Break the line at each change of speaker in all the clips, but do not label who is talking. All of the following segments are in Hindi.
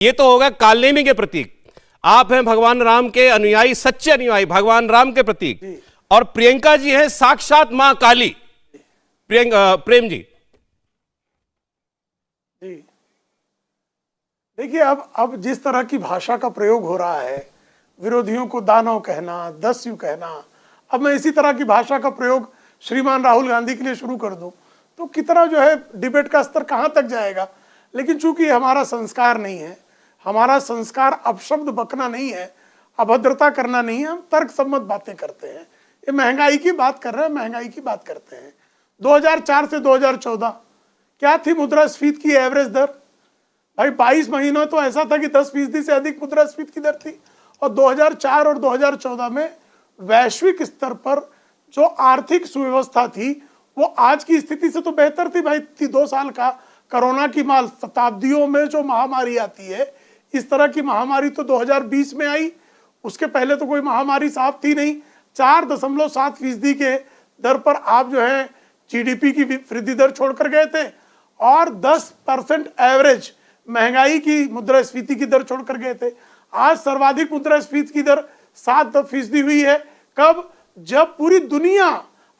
ये तो होगा कालनेमी के प्रतीक। आप हैं भगवान राम के अनुयायी, सच्चे अनुयायी भगवान राम के प्रतीक, और प्रियंका जी हैं साक्षात मां काली। प्रेम जी
देखिए, अब जिस तरह की भाषा का प्रयोग हो रहा है, विरोधियों को दानव कहना, दस्यु कहना, अब मैं इसी तरह की भाषा का प्रयोग श्रीमान राहुल गांधी के लिए शुरू कर दूं तो कितना जो है डिबेट का स्तर कहां तक जाएगा। लेकिन चूंकि हमारा संस्कार नहीं है, हमारा संस्कार अपशब्द बकना नहीं है, अभद्रता करना नहीं है, हम तर्क सम्मत बातें करते हैं। ये महंगाई की बात कर रहे हैं, महंगाई की बात करते हैं। 2004 से 2014 क्या थी मुद्रास्फीति की एवरेज दर? भाई 22 महीनों तो ऐसा था कि 10% से अधिक मुद्रास्फीति की दर थी। और 2004 और 2014 में वैश्विक स्तर पर जो आर्थिक सुव्यवस्था थी वो आज की स्थिति से तो बेहतर थी। भाई 2 साल का कोरोना की माल, शताब्दियों में जो महामारी आती है, इस तरह की महामारी तो 2020 में आई, उसके पहले तो कोई महामारी साफ थी नहीं। 4.7% के दर पर आप जो है जीडीपी की वृद्धि दर छोड़कर गए थे, और 10% एवरेज महंगाई की मुद्रास्फीति की दर छोड़कर गए थे। आज सर्वाधिक मुद्रास्फीति की दर 7% हुई है। कब? जब पूरी दुनिया,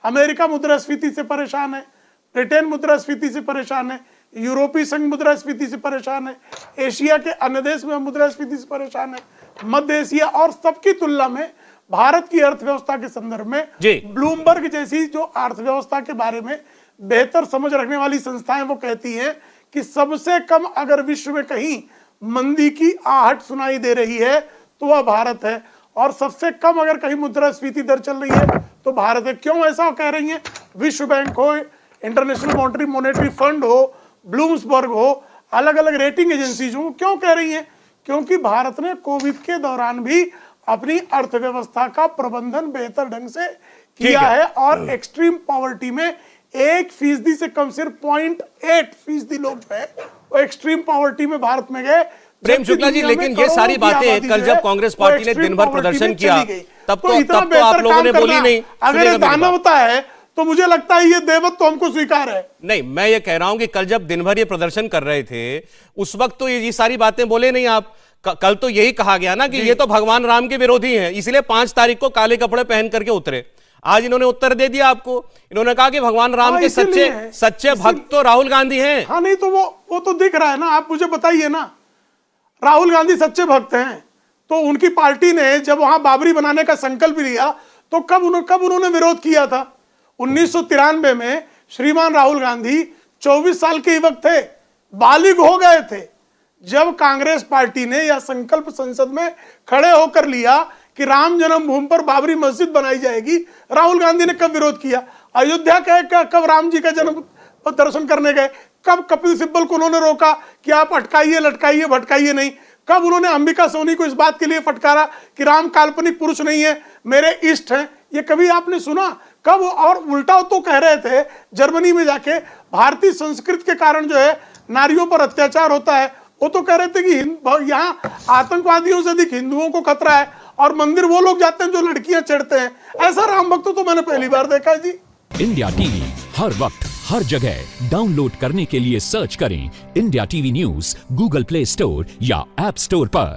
अमेरिका मुद्रास्फीति से परेशान है, ब्रिटेन मुद्रास्फीति से परेशान है, यूरोपीय संघ मुद्रास्फीति से परेशान है, एशिया के अन्य देश में मुद्रास्फीति से परेशान है, मध्य एशिया, और सबकी तुलना में भारत की अर्थव्यवस्था के संदर्भ में ब्लूमबर्ग जैसी जो अर्थव्यवस्था के बारे में बेहतर समझ रखने वाली संस्थाएं वो कहती हैं कि सबसे कम अगर विश्व में कहीं मंदी की आहट सुनाई दे रही है तो वह भारत है, और सबसे कम अगर कहीं मुद्रास्फीति दर चल रही है तो भारत है। क्यों ऐसा कह रही हैं? विश्व बैंक हो, इंटरनेशनल मॉनेटरी फंड हो, ब्लूमबर्ग हो, अलग अलग रेटिंग एजेंसीज हो, क्यों कह रही हैं? क्योंकि भारत ने कोविड के दौरान भी अपनी अर्थव्यवस्था का प्रबंधन बेहतर ढंग से किया है, और एक्सट्रीम पॉवर्टी में 1% से कम, सिर्फ 0.8% लोग जो है वो एक्सट्रीम पॉवर्टी में भारत में गए।
प्रेम शुक्ला जी, लेकिन ये सारी बातें कल जब कांग्रेस पार्टी ने दिन भर प्रदर्शन किया तब तो आप लोगों ने बोली नहीं।
अगर ये दानवता है तो मुझे लगता है ये देवत्व तो हमको स्वीकार है।
नहीं, मैं ये कह रहा हूं कि कल जब दिन भर ये प्रदर्शन कर रहे थे उस वक्त तो ये सारी बातें बोले नहीं आप। कल तो यही कहा गया ना कि ये तो भगवान राम के विरोधी हैं, इसलिए 5 तारीख को काले कपड़े पहन करके उतरे। आज इन्होंने उत्तर दे दिया आपको, इन्होंने कहा कि भगवान राम के सच्चे भक्त तो राहुल गांधी हैं।
हाँ, नहीं तो वो तो दिख रहा है ना। आप मुझे बताइए ना, राहुल गांधी सच्चे भक्त हैं तो उनकी पार्टी ने जब वहां बाबरी बनाने का संकल्प लिया तो कब उन्होंने विरोध किया था? 1993 में श्रीमान राहुल गांधी 24 साल के युवक थे, बालिग हो गए थे, जब कांग्रेस पार्टी ने यह संकल्प संसद में खड़े होकर लिया कि राम जन्मभूमि पर बाबरी मस्जिद बनाई जाएगी। राहुल गांधी ने कब विरोध किया? अयोध्या कब राम जी का जन्म दर्शन करने गए? कब कपिल सिब्बल को उन्होंने रोका कि आप अटकाइए, लटकाइए, भटकाइए नहीं? कब उन्होंने अंबिका सोनी को इस बात के लिए फटकारा कि राम काल्पनिक पुरुष नहीं है, मेरे इष्ट हैं? ये कभी आपने सुना? कब? और उल्टा तो कह रहे थे जर्मनी में जाके भारतीय संस्कृति के कारण जो है नारियों पर अत्याचार होता है, वो तो कह रहे थे कि यहाँ आतंकवादियों से अधिक हिंदुओं को खतरा है, और मंदिर वो लोग जाते हैं जो लड़कियां छेड़ते हैं। ऐसा राम भक्त तो मैंने पहली बार देखा है जी।
इंडिया टीवी हर वक्त हर जगह डाउनलोड करने के लिए सर्च करें India TV news Google play store या ऐप स्टोर पर।